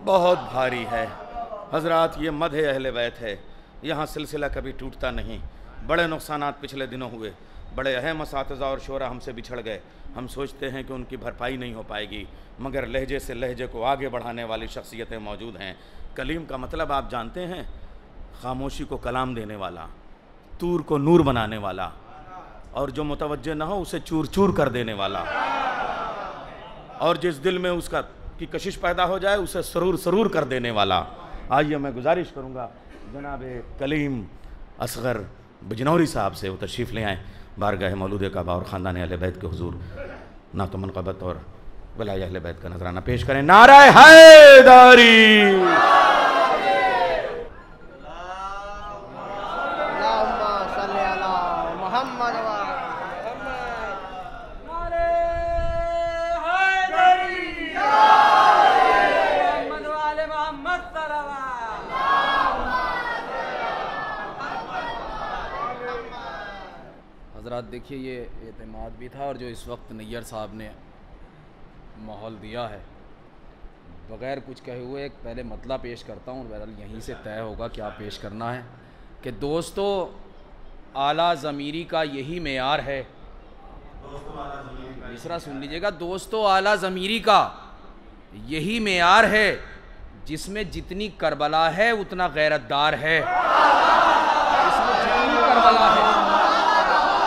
बहुत भारी है हजरात। ये मदह अहले बैत है, यहाँ सिलसिला कभी टूटता नहीं। बड़े नुकसानात पिछले दिनों हुए, बड़े अहम असातिज़ा और शोरा हमसे बिछड़ गए। हम सोचते हैं कि उनकी भरपाई नहीं हो पाएगी, मगर लहजे से लहजे को आगे बढ़ाने वाली शख्सियतें मौजूद हैं। कलीम का मतलब आप जानते हैं, खामोशी को कलाम देने वाला, तूर को नूर बनाने वाला, और जो मुतवज्जे ना हो उसे चूर चूर कर देने वाला, और जिस दिल में उसका की कशिश पैदा हो जाए उसे सरूर सरूर कर देने वाला। आइए मैं गुजारिश करूँगा जनाब कलीम असगर बिजनौरी साहब से वो तशरीफ़ ले आएँ बारगाह मौलूद काबा और ख़ानदान अहले बैत के हुजूर नात मनक़बत और वलाय अहले बैत का नजराना पेश करें। नाराए हैदारी। हज़रात देखिए, ये एतमाद भी था, और जो इस वक्त नैयर साहब ने माहौल दिया है, बग़ैर कुछ कहे हुए एक पहले मतला पेश करता हूँ, बहरहाल यहीं से तय होगा क्या पेश करना है। कि दोस्तों, आला ज़मीरी का यही मेयार है। तीसरा सुन लीजिएगा, दोस्तों आला ज़मीरी का यही मेयार है, जिसमें जितनी करबला है उतना गैरतदार है। जिसमें जितनी करबला है,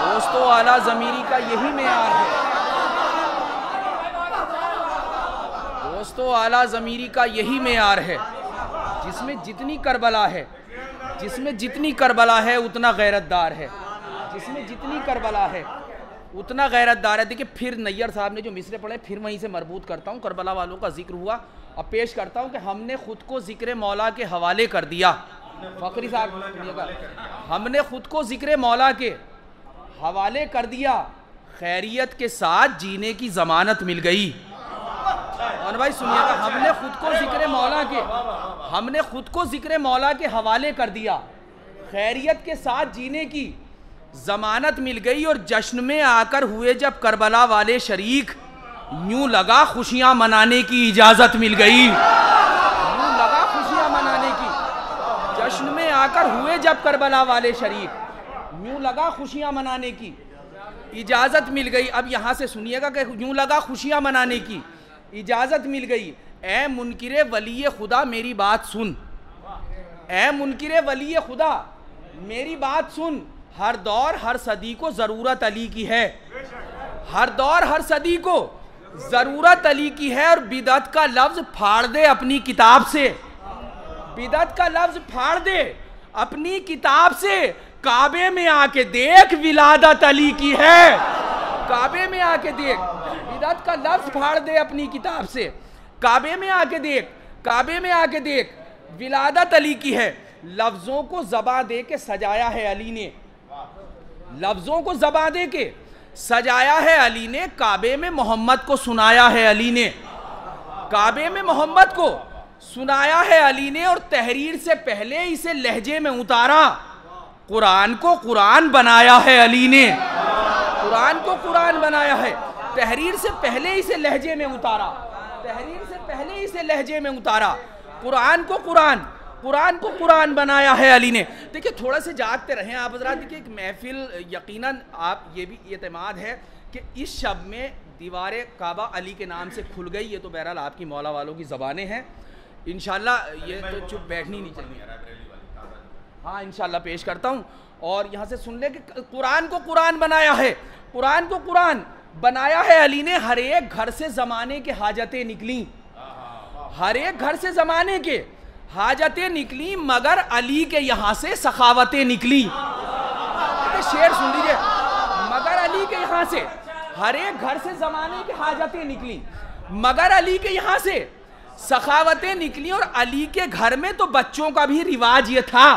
दोस्तों आला ज़मीरी का यही मेयार है। दोस्तों आला ज़मीरी का यही मेयार है, जिसमें जितनी करबला है, जिसमें जितनी करबला है उतना गैरतदार है। जिसमें जितनी करबला है उतना गैरतदार है। देखिए, फिर नैयर साहब ने जो मिसरे पढ़े, फिर वहीं से मरबूत करता हूँ। करबला वालों का जिक्र हुआ, अब पेश करता हूँ कि हमने खुद को ज़िक्र मौला के हवाले कर दिया। फ़खरी साहब सुनिएगा, हमने खुद को ज़िक्र मौला के हवाले कर दिया, खैरियत के साथ जीने की ज़मानत मिल गई। और भाई सुनिएगा, हमने खुद को ज़िक्र मौला के हवाले कर दिया, खैरियत के साथ जीने की ज़मानत मिल गई। और जश्न में आकर हुए जब करबला वाले शरीक, यूं लगा खुशियां मनाने की इजाज़त मिल गई। यूं लगा खुशियां मनाने की, जश्न में आकर हुए जब करबला वाले शरीक, यूं लगा खुशियां मनाने की इजाज़त मिल गई। अब यहाँ से सुनिएगा कि यूं लगा खुशियां मनाने की इजाज़त मिल गई। ए मुनकिरे वली खुदा मेरी बात सुन, ए मुनकिरे वली खुदा मेरी बात सुन। हर दौर हर सदी को ज़रूरत अली की है, हर दौर हर सदी को ज़रूरत अली की है। और बिदअत का लफ्ज़ फाड़ दे अपनी किताब से, बिदअत का लफ्ज़ फाड़ दे अपनी किताब से। काबे में आके देख विलादत अली की है, काबे में आके देख, बिदअत का लफ्ज़ फाड़ दे अपनी किताब से। काबे में आके देख, काबे में आके देख विलादत अली की है। लफ्ज़ों को ज़बां दे के सजाया है अली ने, लफ्ज़ों को ज़बां दे के सजाया है अली ने। काबे में मोहम्मद को सुनाया है अली ने, काबे में मोहम्मद को सुनाया है अली ने। और तहरीर से पहले इसे लहजे में उतारा, कुरान को कुरान बनाया है अली ने, कुरान को कुरान बनाया है। तहरीर से पहले इसे लहजे में उतारा, तहरीर से पहले इसे लहजे में उतारा। कुरान को कुरान, कुरान को कुरान बनाया है अली ने। देखिए, थोड़ा से जागते रहें आप हज़रात। देखिए, एक महफिल यकीनन आप ये भी एतमाद है कि इस शब में दीवार काबा अली के नाम से खुल गई। ये तो बहरहाल आपकी मौला वालों की ज़बानें हैं। इंशाल्लाह ये तो चुप बैठनी नहीं चाहिए। हाँ, इंशाल्लाह पेश करता हूँ। और यहाँ से सुन ले कि कुरान को कुरान बनाया है, कुरान को कुरान बनाया है अली ने। हर एक घर से ज़माने के हाजतें निकली, हर एक घर से ज़माने के हाजतें निकली, मगर अली के यहाँ से सखावतें निकली। शेर सुन लीजिए, मगर अली के यहाँ से, हर एक घर से ज़माने के हाजतें निकली, मगर अली के यहाँ से सखावतें निकली। और अली के घर में तो बच्चों का भी रिवाज ये था,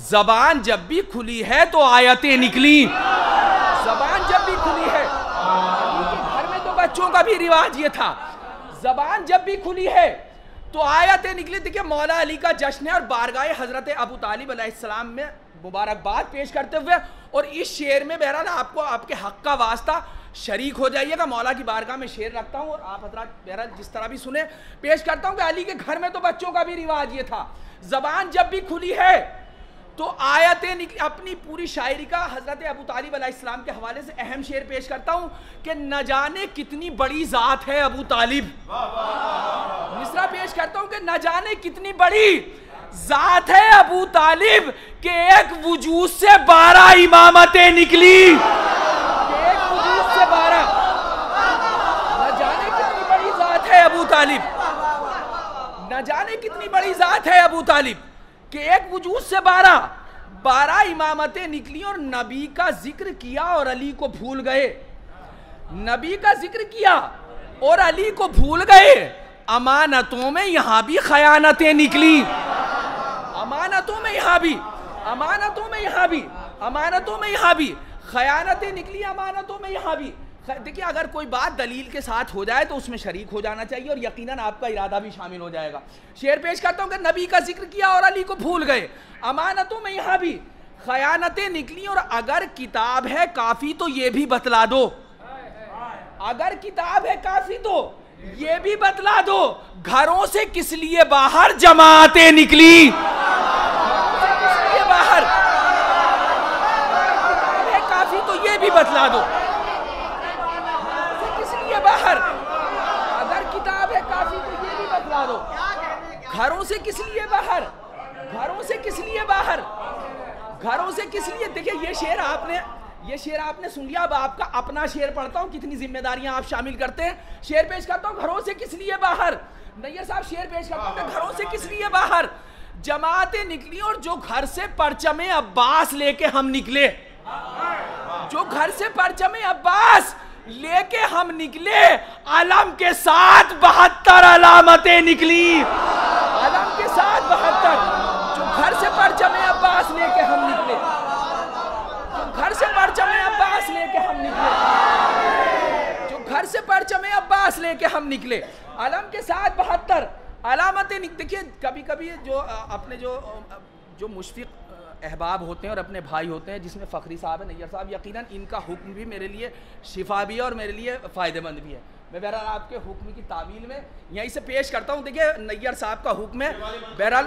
ज़बान जब भी खुली है तो आयतें निकली। ज़बान जब भी खुली है, अली के घर में तो बच्चों का भी रिवाज ये था, ज़बान जब भी खुली है तो आयतें निकली। देखिए, मौला अली का जश्न है और बारगाह हज़रत अबू तालिब अलैहिस्सलाम में मुबारकबाद पेश करते हुए और इस शेर में बहरहाल आपको आपके हक का वास्ता शरीक हो जाइएगा। मौला की बारगाह में शेर रखता हूँ और आप हजरात बहरहाल जिस तरह भी सुने पेश करता हूँ कि अली के घर में तो बच्चों का भी रिवाज ये था, जबान जब भी खुली है तो आयतें निकली। अपनी पूरी शायरी का हजरत अबू तालिब अलैहिस्सलाम के हवाले से अहम शेर पेश करता हूँ कि न जाने कितनी बड़ी जात है अबू तालिब। मिसरा पेश करता हूँ कि न जाने कितनी बड़ी जात है अबू तालिब के एक वजूद से 12 इमामतें निकली। एक वजूद से 12, न जाने कितनी बड़ी जात है अबू तालिब, न जाने कितनी बड़ी जात है अबू तालिब कि एक वजूद से 12 इमामतें निकली और नबी का जिक्र किया और अली को भूल गए। नबी का जिक्र किया और अली को भूल गए। अमानतों में यहां भी खयानतें निकली। अमानतों में यहां भी, अमानतों में यहां भी, अमानतों में यहां भी खयानतें निकली। अमानतों में यहां भी देखिए, अगर कोई बात दलील के साथ हो जाए तो उसमें शरीक हो जाना चाहिए और यकीनन आपका इरादा भी शामिल हो जाएगा। शेर पेश करता हूं कि नबी का जिक्र किया और अली को भूल गए। अमानतों में यहां भी खयानतें निकली और अगर किताब है काफी तो ये भी बतला दो, अगर किताब है काफी तो ये भी बतला दो, घरों से किस लिए बाहर जमातें निकली। किस लिए बाहर, किताब है काफी तो ये भी बतला दो, बाहर अगर किताब है काफी तो ये भी बतला दो, घरों से किस लिए बाहर, घरों से किस लिए बाहर, घरों से किस लिए। देखिए ये शेर आपने सुन लिया। अब आपका अपना शेर पढ़ता हूं, कितनी जिम्मेदारियां आप शामिल करते हैं। शेर पेश करता हूं, घरों से किस लिए बाहर। नैयर साहब शेर पेश करता हूं, घरों से किस लिए बाहर जमातें निकली और जो घर से परचमे अब्बास लेके हम निकले, जो घर से परचमे अब्बास लेके हम निकले, आलम के साथ 72 अलामतें निकली। आलम के साथ 72, जो घर से परचमे अब्बास लेके हम निकले, जो घर से परचमे अब्बास लेके हम निकले, जो घर से परचमे अब्बास लेके हम निकले, आलम के साथ 72 अलामतें। देखिए कभी कभी जो अपने जो मुशफिक अहबाब होते हैं और अपने भाई होते हैं, जिसमें फ़खरी साहब है, नैयर साहब, यकीनन इनका हुक्म भी मेरे लिए शिफा भी है और मेरे लिए फ़ायदेमंद भी है। मैं बहरहाल आपके हुक्म की तावील में यहीं से पेश करता हूँ। देखिए नैयर साहब का हुक्म है, बहरहाल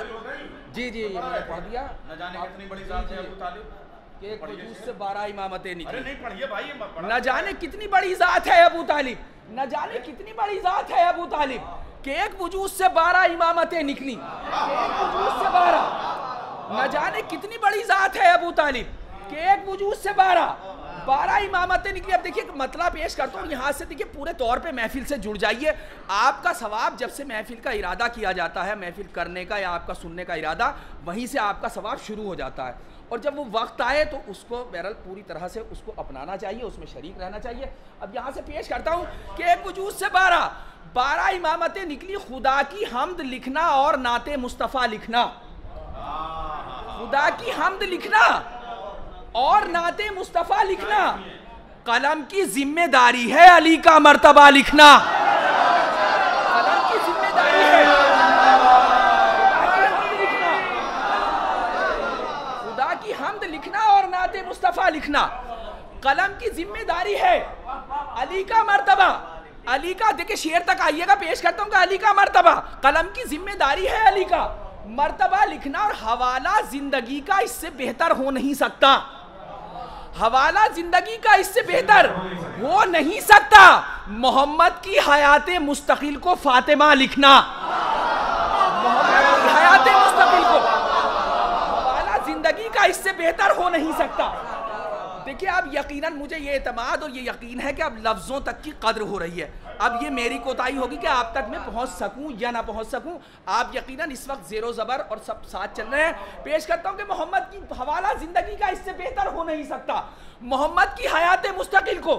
जी ये मैंने पढ़ दिया। न जाने कितनी बड़ी जात है अबू तालिब के एक वजूद से 12 इमामतें निकली। नहीं पढ़िए भाई, न जाने कितनी बड़ी जात है अबू तालिब, न जाने कितनी बड़ी जात है अबू तालिब के एक वजूद से 12 इमामतें निकली। एक वजूद से 12, न जाने कितनी बड़ी जात है अबू तालिब के एक वजूद से 12 इमामतें निकली। अब देखिए मतलब पेश करता हूँ यहाँ से, देखिए पूरे तौर पे महफिल से जुड़ जाइए। आपका सवाब जब से महफिल का इरादा किया जाता है, महफिल करने का या आपका सुनने का इरादा, वहीं से आपका सवाब शुरू हो जाता है और जब वो वक्त आए तो उसको बहरहाल पूरी तरह से उसको अपनाना चाहिए, उसमें शरीक रहना चाहिए। अब यहाँ से पेश करता हूँ कि एक वजूद से 12 इमामतें निकली। खुदा की हम्द लिखना और नाते मुस्तफ़ा लिखना, खुदा की हम्द लिखना और नाते मुस्तफ़ा लिखना कलम की जिम्मेदारी है, अली का मर्तबा लिखना। कलम की जिम्मेदारी है, खुदा की हम्द लिखना और नाते मुस्तफ़ा लिखना कलम की जिम्मेदारी है, अली का मर्तबा। अली का, देखिए शेर तक आइएगा, पेश करता हूँ कि अली का मर्तबा, कलम की जिम्मेदारी है, अली का मर्तबा लिखना और हवाला जिंदगी का इससे बेहतर हो नहीं सकता। हवाला जिंदगी का इससे बेहतर हो नहीं सकता। मोहम्मद की हयाते मुस्तकिल को फातिमा लिखना, मोहम्मद की हयाते मुस्तकिल को, हवाला जिंदगी का इससे बेहतर हो नहीं सकता। देखिए अब यकीनन मुझे ये एतमाद और ये यकीन है कि अब लफ्ज़ों तक की कद्र हो रही है। अब ये मेरी कोताही होगी कि आप तक मैं पहुंच सकूं या ना पहुंच सकूं। आप यकीनन इस वक्त ज़ेरो ज़बर और सब साथ चल रहे हैं। पेश करता हूं कि मोहम्मद की हवाला जिंदगी का इससे बेहतर हो नहीं सकता। मोहम्मद की हयाते मुस्तकिल को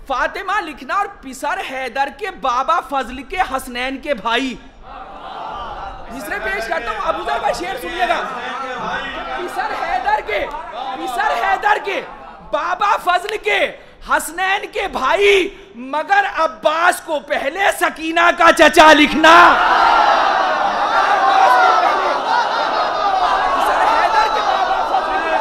फातिमा लिखना और पिसर हैदर के बाबा फजल के हसनैन के भाई। तीसरे पेश करता हूं, अबू ज़र का शेर सुनिएगा। पिसर हैदर के बाबा फजल के हसनैन के भाई, मगर अब्बास को पहले सकीना का चचा लिखना। पिसर हैदर के बाबा फजल के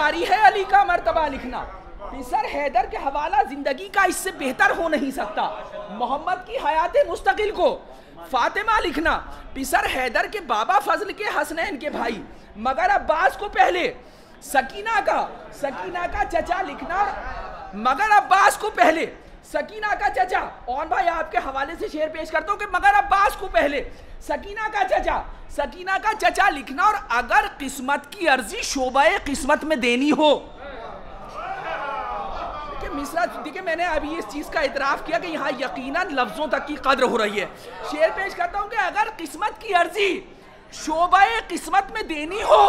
जारी है अली का मर्तबा लिखना। पिसर हैदर के हवाला जिंदगी का इससे बेहतर हो नहीं सकता। मोहम्मद की हयात मुस्तकिल को फातिमा लिखना। पिसर हैदर के बाबा फजल के हसनैन के भाई मगर अब्बास को पहले सकीना का चचा लिखना। मगर अब्बास को पहले सकीना का चचा। और भाई आपके हवाले से शेर पेश करता हूं कि मगर अब्बास को पहले सकीना का चचा लिखना। और अगर किस्मत की अर्जी शोबाए किस्मत में देनी हो। मिसरा देखिए, मैंने अभी इस चीज का इतराफ किया कि यहाँ यकीनन लफ्जों तक की कद्र हो रही है। शेर पेश करता हूं कि अगर किस्मत की अर्जी शोबाए किस्मत में देनी हो,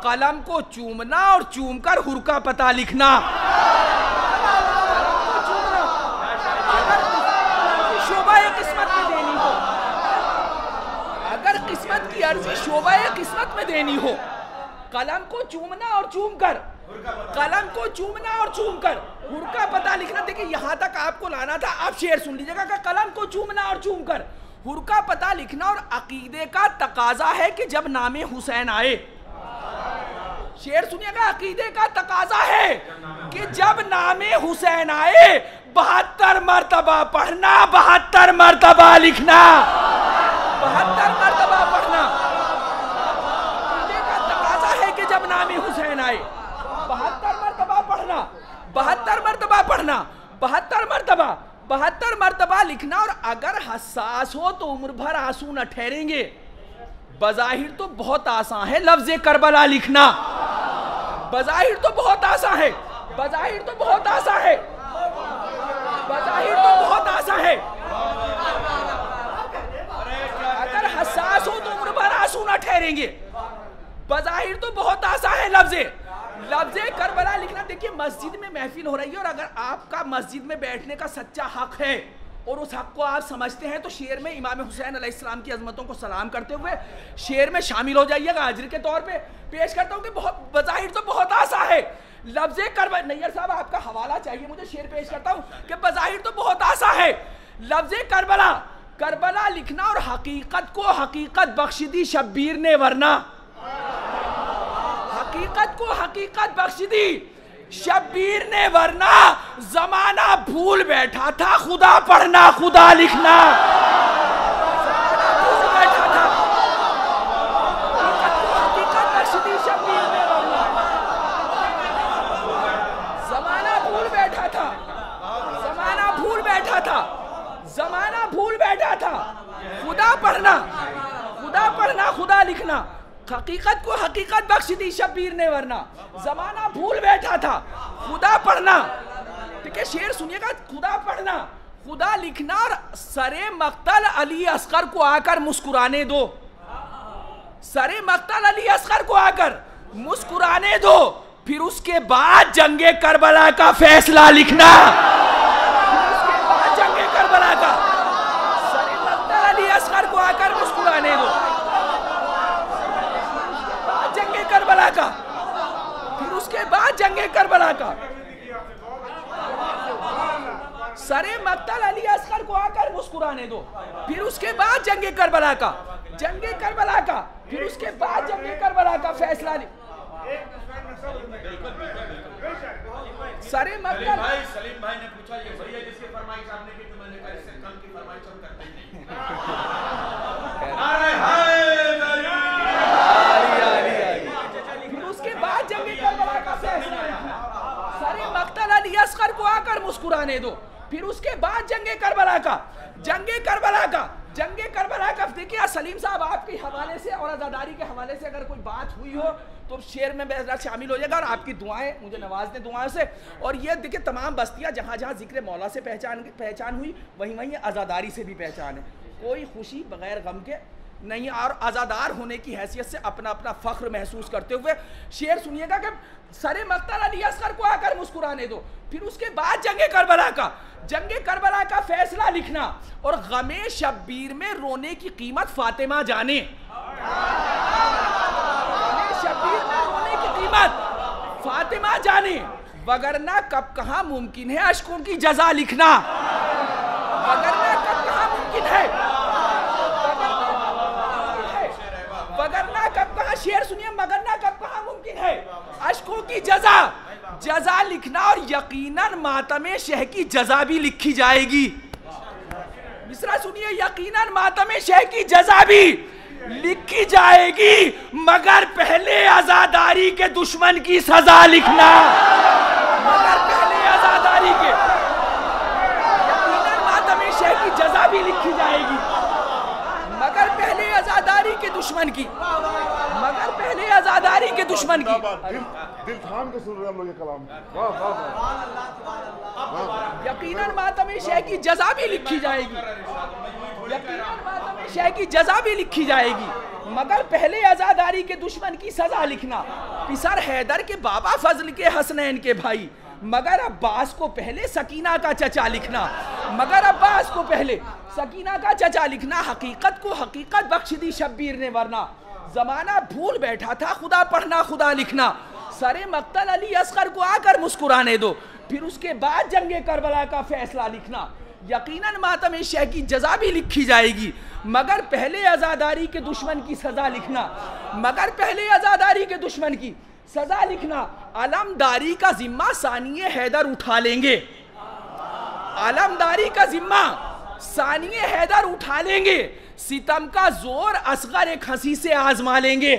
कलम को चूमना और चूमकर हुर का पता लिखना। शोबाए किस्मत में देनी हो, अगर किस्मत की अर्जी शोबाए किस्मत में देनी हो, कलम को चूमना और चूमकर हुर का पता लिखना। देखिए यहां तक आपको लाना था, आप शेर सुन लीजिएगा कि कलम को चूमना और चूमकर हुर का पता लिखना। और अकीदे का तकाजा है कि जब नामे हुसैन आए, शेर सुनिएगा, अकीदे का तकाजा है कि जब नामे हुसैन आए 72 मर्तबा पढ़ना, 72 मर्तबा लिखना, 72 मर्तबा पढ़ना। अकीदे का तकाजा है कि जब नामे हुसैन आए 72 मर्तबा पढ़ना, 72 मर्तबा पढ़ना, 72 मर्तबा लिखना। और अगर हसास हो तो उम्र भर आंसू न ठहरेंगे। बज़ाहिर तो बहुत आसान है लफ्ज़ करबला लिखना, बज़ाहिर तो बहुत आसान है, बज़ाहिर तो बहुत आसान है, बज़ाहिर तो बहुत आसान है। अगर हसास हो तो उम्र भर आंसू न ठहरेंगे। बज़ाहिर तो बहुत आसान है लफ्ज़े करबला लिखना। देखिए मस्जिद में महफिल हो रही है और अगर आपका मस्जिद में बैठने का सच्चा हक है और उस हक को आप समझते हैं तो शेर में इमाम हुसैन अलैहिस्सलाम की अजमतों को सलाम करते हुए शेर में शामिल हो जाइएगा। अजर के तौर पे पेश करता हूं कि बहुत बज़ाहिर तो बहुत आसान है लफ्ज़े करबला। नैयर साहब आपका हवाला चाहिए, मुझे शेर पेश करता हूं कि बज़ाहिर तो बहुत आसान है लफ्ज़े करबला लिखना। और हकीकत को हकीकत बख्श दी शब्बीर ने वरना, हकीकत को हकीकत बख्श दी शब्बीर ने वरना। जमाना भूल बैठा था खुदा पढ़ना खुदा लिखना, भूल बैठा था, हकीकत को हकीकत बख्श दी शब्बीर ने वरना। जमाना भूल बैठा था, जमाना भूल बैठा था, जमाना भूल बैठा था, खुदा पढ़ना खुदा लिखना। हकीकत को हकीकत बख्श दी शब्बीर ने वरना। जमाना भूल बैठा था खुदा पढ़ना। ठीक है, शेर सुनिएगा, खुदा पढ़ना खुदा लिखना। और सरे मक्तल अली असगर को आकर मुस्कुराने दो, सरे मक्तल अली असगर को आकर मुस्कुराने दो, फिर उसके बाद जंगे करबला का फैसला लिखना। उसके बाद जंगे करबला का, सरे मक्तल अली असगर को आकर मुस्कुराने दो, करबला का, फिर उसके बाद जंगे करबला का। सरे मक्तल अली असगर को आकर मुस्कुराने दो, फिर उसके बाद जंगे करबला का, जंगे करबला का, फिर उसके बाद जंगे करबला का फैसला। सरे मक्तल भाई सलीम भाई ने पूछा ये वही है जिसकी फरमाइश आपने की, तो मैंने कहा इससे कल की फरमाइश हम करते ही नहीं। अरे हाय सरे मक्तल अली असगर को आकर मुस्कुराने दो, फिर उसके बाद जंगे करबला का, जंगे करबला का, जंगे करबला का। देखिए सलीम साहब आपके हवाले से और आज़ादारी के हवाले से अगर कोई बात हुई हो तो शेर में शामिल हो जाएगा। और आपकी दुआएं मुझे नवाज दें दुआओं से। और ये देखिए तमाम बस्तियां जहाँ जहाँ जिक्र मौला से पहचान हुई वहीं वहीं आज़ादारी से भी पहचान है। कोई खुशी बगैर गम के नहीं, और आज़ादार होने की हैसियत से अपना अपना फ़ख्र महसूस करते हुए शेर सुनिएगा कि सरे मक्तल अली असगर को आकर मुस्कुराने दो, फिर उसके बाद जंगे करबला का फैसला लिखना। और गमे शब्बीर में रोने की कीमत फातिमा जाने, गमे शब्बीर में रोने की कीमत फातिमा जाने, वगरना कब कहाँ मुमकिन है अश्कों की जजा लिखना, वगरना कब कहाँ मुमकिन है, वगरना कब कहाँ, शेर सुनिए, मगरना कब कहाँ मुमकिन है अश्कों की जजा, जजा लिखना और यकीनन मातमे शह की जजा भी लिखी जाएगी। मिसरा सुनिए, यकीनन मातमे शह की जजा भी लिखी जाएगी, मगर पहले आजादारी के दुश्मन की सजा लिखना। मगर पहले आजादारी के, यकीनन मातमे शह की जजा भी लिखी जाएगी, मगर पहले आजादारी के दुश्मन की, मगर पहले आजादारी के दुश्मन की। दिल थाम के सुन रहे हम लोग ये कलाम। यकीनन मातमे शह की जजा भी लिखी जाएगी, यकीनन मातमे शह की जजा भी लिखी जाएगी, मगर पहले आजादारी के दुश्मन की सजा लिखना। पिसर हैदर के बाबा फजल के हसनैन के भाई, मगर अब्बास को पहले सकीना का चचा लिखना, मगर अब्बास को पहले सकीना का चचा लिखना। हकीकत को हकीकत बख्श दी शब्बीर ने, वरना जमाना भूल बैठा था खुदा पढ़ना खुदा लिखना। सरे मक्तल अली असगर को आकर मुस्कुराने दो, फिर उसके बाद जंगे करबला का फैसला लिखना। यकीनन मातम शह की जजा भी लिखी जाएगी, मगर पहले आजादारी के दुश्मन की सजा लिखना, मगर पहले आजादारी के दुश्मन की सजा लिखना। आलमदारी का जिम्मा सानिए हैदर उठा लेंगे, आलमदारी का जिम्मा सानिए हैदर उठा लेंगे। सितम का जोर असगर एक हंसी से आजमा लेंगे,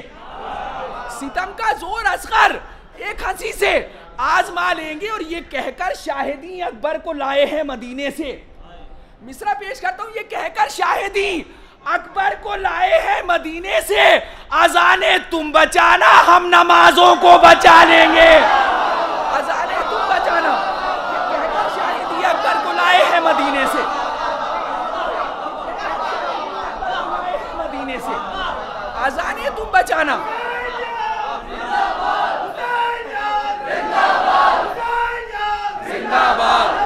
सितम का जोर असगर एक हंसी से आजमा लेंगे। और ये कहकर शाहिदी अकबर को लाए हैं मदीने से। मिसरा पेश करता हूं, ये कहकर शाहिदी अकबर को लाए हैं मदीने से। अजाने तुम बचाना, हम नमाजों को बचा लेंगे। अजाने तुम बचाना, ये कहकर शाहिदी अकबर को लाए हैं मदीने से, मदीने से। अजाने तुम बचाना, जिंदाबाद,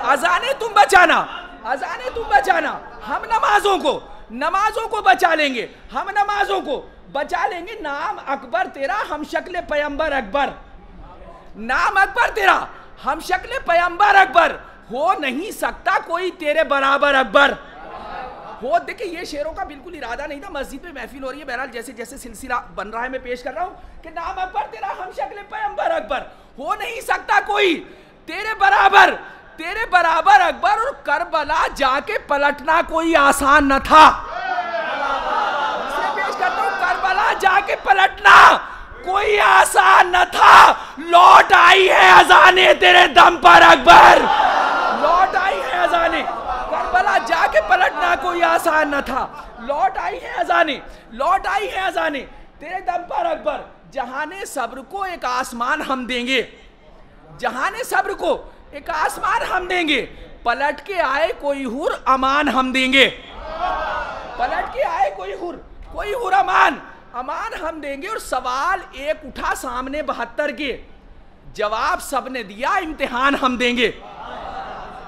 अजाने तुम बचाना, अजाने तुम बचाना, हम नमाजों को बचा लेंगे, हम नमाजों को बचा लेंगे। नाम अकबर तेरा, हम शक्ल पैगंबर अकबर, नाम अकबर तेरा, हम शक्ल पैगंबर अकबर, हो नहीं सकता कोई तेरे बराबर अकबर। हो, देखिए ये शेरों का बिल्कुल इरादा नहीं था, मस्जिद में महफिल हो रही है, बहरहाल जैसे जैसे सिलसिला बन रहा है मैं पेश कर रहा हूं कि नाम अकबर तेरा, हम शक्ल पैगंबर अकबर, हो नहीं सकता कोई तेरे बराबर, तेरे बराबर अकबर। और करबला जाके पलटना कोई आसान न था, पेश करता हूं, करबला जाके पलटना कोई आसान न था। लौट आई है अजाने तेरे दम पर अकबर, लौट आई है अजाने, करबला जाके पलटना कोई आसान न था। लौट आई है अजाने, लौट आई है अजाने तेरे दम पर अकबर। जहाने सब्र को एक आसमान हम देंगे, जहाने सब्र को एक आसमान हम देंगे। पलट के आए कोई हुर अमान हम देंगे, पलट के आए कोई हुर अमान हम देंगे। और सवाल एक उठा सामने 72 के, जवाब सबने दिया, इम्तिहान हम देंगे।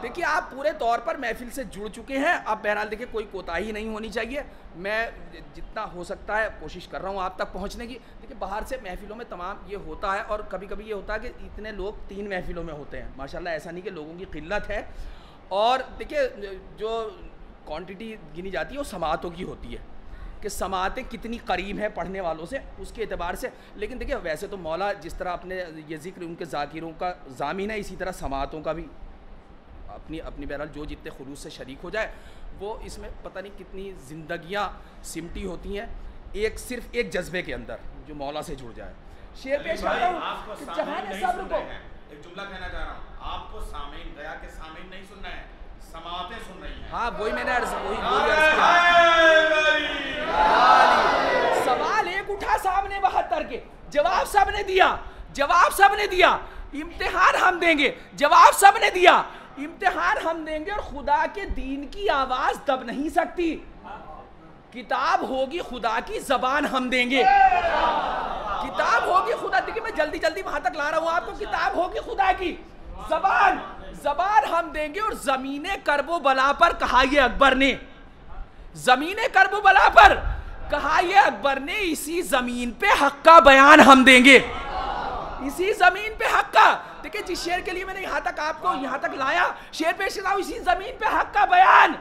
देखिए आप पूरे तौर पर महफिल से जुड़ चुके हैं, अब बहरहाल देखिए कोई कोताही नहीं होनी चाहिए। मैं जितना हो सकता है कोशिश कर रहा हूँ आप तक पहुँचने की। देखिए बाहर से महफिलों में तमाम ये होता है, और कभी कभी ये होता है कि इतने लोग 3 महफिलों में होते हैं, माशाल्लाह ऐसा नहीं कि लोगों की किल्लत है। और देखिए जो क्वांटिटी गिनी जाती है वो समातों की होती है कि समातें कितनी करीब हैं पढ़ने वालों से, उसके एतबार से। लेकिन देखिए वैसे तो मौला जिस तरह अपने ये जिक्र उनके ज़ाकिरों का ज़ामीन है, इसी तरह समातों का भी अपनी अपनी बहरहाल जो जितने खुलूस से शरीक हो जाए, वो इसमें पता नहीं कितनी ज़िंदगियाँ सिमटी होती हैं एक सिर्फ एक जज्बे के अंदर जो मौला से जुड़ जाए। शेर पेश करता हूं कि जहाने सब्र को, एक जुमला कहना चाह रहा हूँ, आपको सामीन गया के सामीन नहीं सुनना है, समातें सुन रही हैं। हाँ वही मैंने अर्ज सवाल एक उठा सामने 72 के, जवाब सबने दिया, जवाब सबने दिया, इम्तिहान हम देंगे, जवाब सबने दिया, इम्तिहान हम देंगे। और खुदा के दीन की आवाज दब नहीं सकती, किताब होगी खुदा की, जबान हम देंगे, किताब होगी खुदा। देखिए मैं जल्दी जल्दी वहां तक ला रहा हूं आपको, किताब होगी खुदा की, जबान जबान हम देंगे। और जमीने करबो बला पर कहा ये अकबर ने, जमीने करबो बला पर कहा ये अकबर ने, इसी जमीन पे हक का बयान हम देंगे, इसी जमीन पे हक का, देखिए जिस शेर के लिए मैंने यहाँ तक आपको यहाँ तक लाया, शेर पेश कर रहा हूं, इसी जमीन पे हक का बयान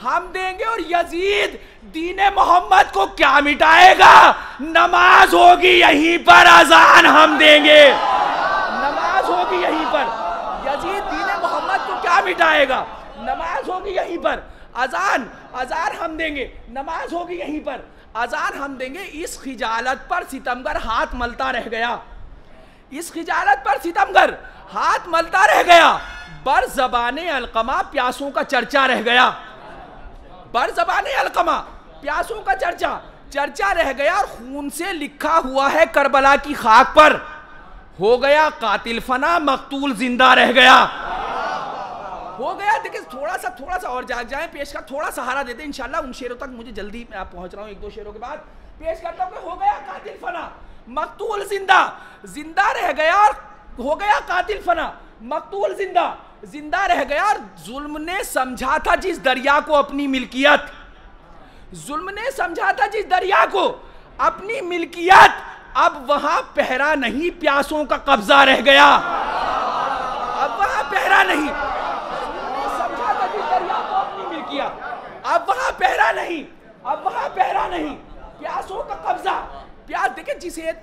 हम देंगे। और यजीद दीने मोहम्मद को क्या मिटाएगा? नमाज होगी यहीं पर, अजान हम देंगे। नमाज होगी यहीं पर, यजीद दीने मोहम्मद को क्या मिटाएगा? नमाज होगी यहीं पर, अजान हम देंगे। नमाज होगी यहीं पर, अजान हम देंगे। इस खिजालत पर सितमगर हाथ मलता रह गया, इस खिजालत पर सितमगर हाथ मलता रह गया। बर ज़बाने अलकमा प्यासों का चर्चा रह गया, बर ज़बाने अलकमा प्यासों का चर्चा रह गया। और खून से लिखा हुआ है करबला की खाक पर, हो गया कातिल फना मकतूल जिंदा रह गया, हो गया। देखिए थोड़ा सा और जाग जाए, पेश का थोड़ा सहारा देते इंशाल्लाह। उन शेरों तक मुझे जल्दी मैं पहुंच रहा हूं, एक दो शेरों के बाद पेश करता हूं कि हो गया कातिल फना मकतूल जिंदा रह गया। और हो गया कातिल फना मकतूल जिंदा रह गया। और जुल्म ने समझा था जिस दरिया को अपनी मिल्कियत, जुल्म ने समझा था जिस दरिया को अपनी मिल्कियत, अब वहां पहरा नहीं प्यासों का कब्जा रह गया, अब वहां पहरा नहीं। समझा था जिस दरिया को अपनी मिल्कियत, अब वहां पहरा नहीं, अब वहां पहरा नहीं, प्यासों का कब्जा। प्यास देखिए जिसे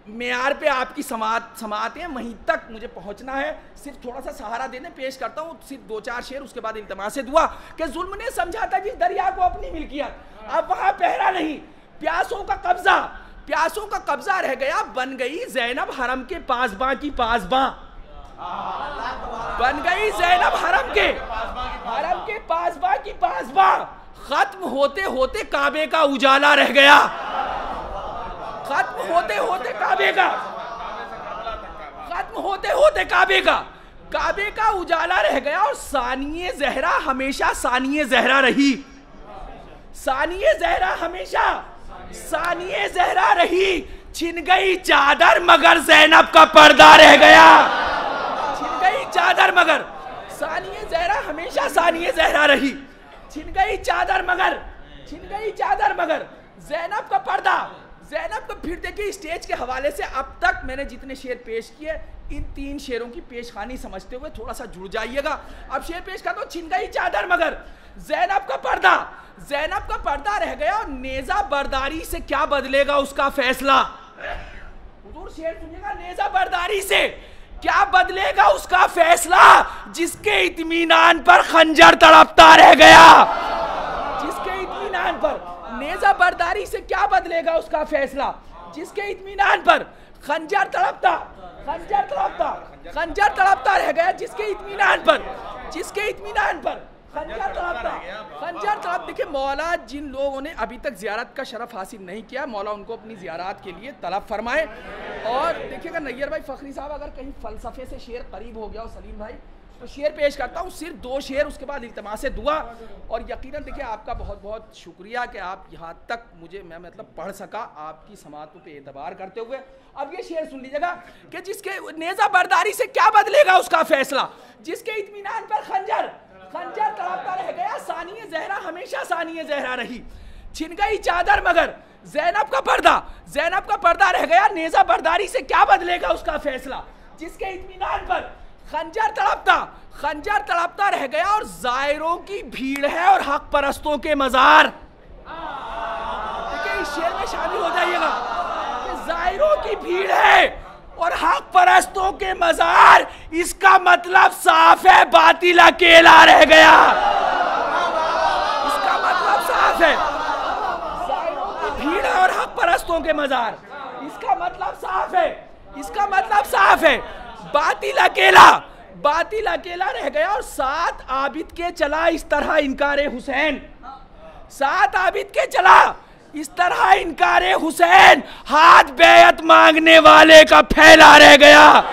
मेयार पे आपकी समात है, वहीं तक मुझे पहुंचना है। सिर्फ थोड़ा सा सहारा देने पेश करता हूँ, सिर्फ दो चार शेर, उसके बाद इल्तमासे दुआ कि जुल्म ने समझा था जिस दरिया को अपनी मिल्कियत, अब वहां पहरा नहीं, प्यासों का कब्जा रह गया। बन गई ज़ैनब हरम के पासबां की पासबां, बन गई ज़ैनब हरम के पासबां की पासबां। खत्म होते होते काबे का उजाला रह गया, खत्म होते होते काबे का उजाला रह गया। और सानिए ज़हरा हमेशा सानिए ज़हरा रही, सानिए ज़हरा हमेशा सानिए ज़हरा रही। छिन गई चादर मगर ज़ैनब का पर्दा रह गया, छिन गई चादर मगर सानिए ज़हरा हमेशा सानिए ज़हरा रही। छिन गई चादर मगर ज़ैनब का पर्दा, ज़ैनब को। फिर देखिए स्टेज के हवाले से अब तक मैंने जितने शेर पेश किए, इन तीन शेरों की पेशखानी समझते हुए थोड़ा सा जुड़ जाइएगा। अब शेर पेश करता हूं, छिन गई चादर मगर ज़ैनब का पर्दा रह गया। और नेज़ा बरदारी से क्या बदलेगा उसका फैसला, हुजूर शेर सुनिएगा, नेज़ा बरदारी से क्या बदलेगा उसका फैसला, जिसके इत्मीनान पर खंजर तड़पता रह गया, जिसके इत्मीनान पर नेज़ा बरदारी से क्या बदलेगा उसका फैसला, जिसके इत्मीनान पर खंजर तड़पता रह गया, जिसके इत्मीनान पर खंजर तड़पता। देखिए मौला जिन लोगों ने अभी तक ज़ियारत का शरफ हासिल नहीं किया, मौला उनको अपनी ज़ियारत के लिए तलब फरमाए। और देखिएगा नैयर भाई फ़खरी साहब, अगर कहीं फ़लसफ़े से शेर करीब हो गया हो सलीम भाई, तो शेर पेश करता हूँ, सिर्फ दो शेर, उसके बाद इल्तमासे दुआ। और यकीनन देखिए आपका बहुत बहुत शुक्रिया कि आप यहाँ तक मैं मतलब पढ़ सका, आपकी समातों पे एतबार करते हुए। अब ये शेर सुन लीजिएगा कि जिसके नेज़ा बरदारी से क्या बदलेगा उसका फैसला, जिसके इत्मीनान पर खंजर तड़पता रह गया, सानिए ज़हरा हमेशा सानिए ज़हरा रही। छिन गई चादर मगर ज़ैनब का पर्दा रह गया, नेज़ा बरदारी से क्या बदलेगा उसका फैसला, जिसके इत्मीनान पर खंजर तड़पता रह गया। और ज़ायरों की भीड़ है और हक परस्तों के मज़ार, देखिए इस शेर में शामिल हो जाइएगा कि ज़ायरों की भीड़ है और हक परस्तों के मज़ार, इसका मतलब साफ है बातिल अकेला रह गया, इसका मतलब साफ है, ज़ायरों की भीड़ है और हक परस्तों के मज़ार, इसका मतलब साफ है, बातिल अकेला रह गया। और सात आबिद के चला इस तरह इनकारे हुसैन, सात आबिद के चला इस तरह इनकारे हुसैन, हाथ बैयत मांगने वाले का फैला रह गया,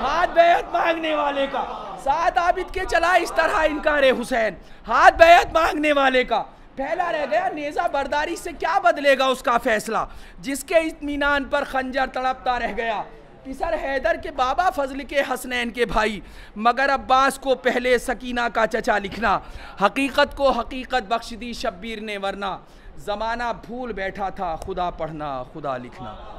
हाथ बैयत मांगने वाले का। सात आबिद के चला इस तरह इनकारे हुसैन, हाथ बैयत मांगने वाले का फैला रह गया। नेज़ा बरदारी से क्या बदलेगा उसका फैसला, जिसके इत्मीनान पर खंजर तड़पता रह गया। पिसर हैदर के बाबा, फजल के हसनैन के भाई, मगर अब्बास को पहले सकीना का चचा लिखना, हकीकत को हकीकत बख्श दी शब्बीर ने, वरना ज़माना भूल बैठा था खुदा पढ़ना खुदा लिखना।